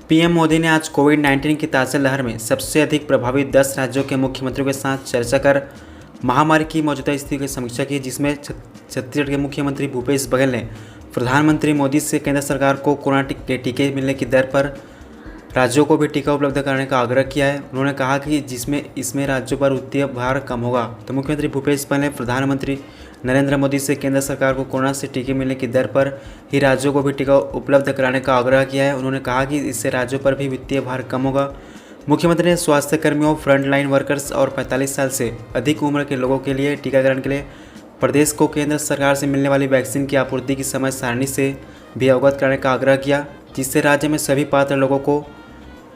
PM Modi ने आज कोविड-19 की ताज़ा लहर में सबसे अधिक प्रभावित 10 राज्यों के मुख्यमंत्रियों के साथ चर्चा कर महामारी की मौजूदा स्थिति की समीक्षा की, जिसमें छत्तीसगढ़ के मुख्यमंत्री भूपेश बघेल ने प्रधानमंत्री मोदी से केंद्र सरकार को कोरोना के टीके मिलने की दर पर राज्यों को भी टीका उपलब्ध कराने का आग्रह किया है। उन्होंने कहा कि इसमें राज्यों पर वित्तीय भार कम होगा। तो मुख्यमंत्री भूपेश बघेल ने प्रधानमंत्री नरेंद्र मोदी से केंद्र सरकार को कोरोना से टीके मिलने की दर पर ही राज्यों को भी टीका उपलब्ध कराने का आग्रह किया है। उन्होंने कहा कि इससे राज्यों पर भी वित्तीय भार कम होगा। मुख्यमंत्री ने स्वास्थ्य कर्मियों, फ्रंट लाइन वर्कर्स और 45 साल से अधिक उम्र के लोगों के लिए टीकाकरण के लिए प्रदेश को केंद्र सरकार से मिलने वाली वैक्सीन की आपूर्ति की समय सारणी से भी अवगत कराने का आग्रह किया, जिससे राज्य में सभी पात्र लोगों को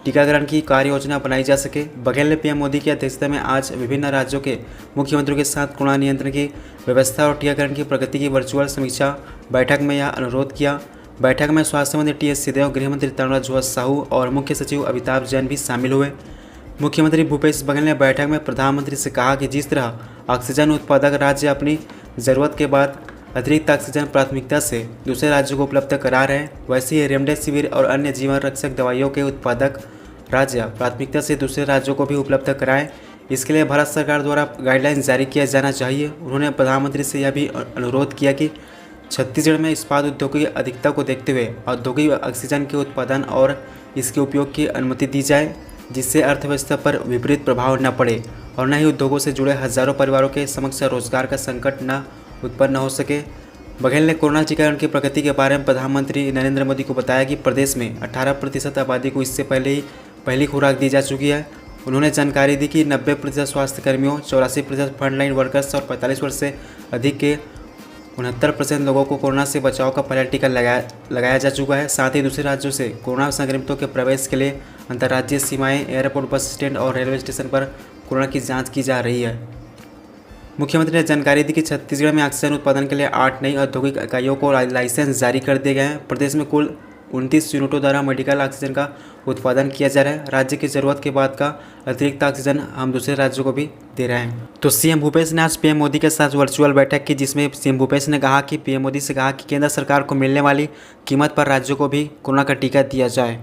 टीकाकरण की कार्य योजना बनाई जा सके। बघेल ने पीएम मोदी की अध्यक्षता में आज विभिन्न राज्यों के मुख्यमंत्रियों के साथ कोरोना नियंत्रण की व्यवस्था और टीकाकरण की प्रगति की वर्चुअल समीक्षा बैठक में यह अनुरोध किया। बैठक में स्वास्थ्य मंत्री टी एस सिंहदेव, गृह मंत्री ताम्रध्वज साहू और मुख्य सचिव अमिताभ जैन भी शामिल हुए। मुख्यमंत्री भूपेश बघेल ने बैठक में प्रधानमंत्री से कहा कि जिस तरह ऑक्सीजन उत्पादक राज्य अपनी ज़रूरत के बाद अतिरिक्त ऑक्सीजन प्राथमिकता से दूसरे राज्यों को उपलब्ध करा रहे हैं, वैसे ही रेमडेसिविर और अन्य जीवन रक्षक दवाइयों के उत्पादक राज्य प्राथमिकता से दूसरे राज्यों को भी उपलब्ध कराएं। इसके लिए भारत सरकार द्वारा गाइडलाइन जारी किया जाना चाहिए। उन्होंने प्रधानमंत्री से यह भी अनुरोध किया कि छत्तीसगढ़ में इस्पात उद्योग की अधिकता को देखते हुए औद्योगिक ऑक्सीजन के उत्पादन और इसके उपयोग की अनुमति दी जाए, जिससे अर्थव्यवस्था पर विपरीत प्रभाव न पड़े और न ही उद्योगों से जुड़े हजारों परिवारों के समक्ष रोजगार का संकट न उत्पन्न हो सके। बघेल ने कोरोना टीकाकरण की प्रगति के बारे में प्रधानमंत्री नरेंद्र मोदी को बताया कि प्रदेश में 18% आबादी को इससे पहले ही पहली खुराक दी जा चुकी है। उन्होंने जानकारी दी कि 90% स्वास्थ्य कर्मियों, 84% फ्रंटलाइन वर्कर्स और 45 वर्ष से अधिक के 69% लोगों को कोरोना से बचाव का पहला टीका लगाया जा चुका है। साथ ही दूसरे राज्यों से कोरोना संक्रमितों के प्रवेश के लिए अंतर्राज्यीय सीमाएं, एयरपोर्ट, बस स्टैंड और रेलवे स्टेशन पर कोरोना की जाँच की जा रही है। मुख्यमंत्री ने जानकारी दी कि छत्तीसगढ़ में ऑक्सीजन उत्पादन के लिए 8 नई औद्योगिक इकाइयों को लाइसेंस जारी कर दिए गए हैं। प्रदेश में कुल 29 यूनिटों द्वारा मेडिकल ऑक्सीजन का उत्पादन किया जा रहा है। राज्य की ज़रूरत के बाद का अतिरिक्त ऑक्सीजन हम दूसरे राज्यों को भी दे रहे हैं। तो सीएम भूपेश ने आज पीएम मोदी के साथ वर्चुअल बैठक की, जिसमें सीएम भूपेश ने कहा कि पीएम मोदी से कहा कि केंद्र सरकार को मिलने वाली कीमत पर राज्यों को भी कोरोना का टीका दिया जाए।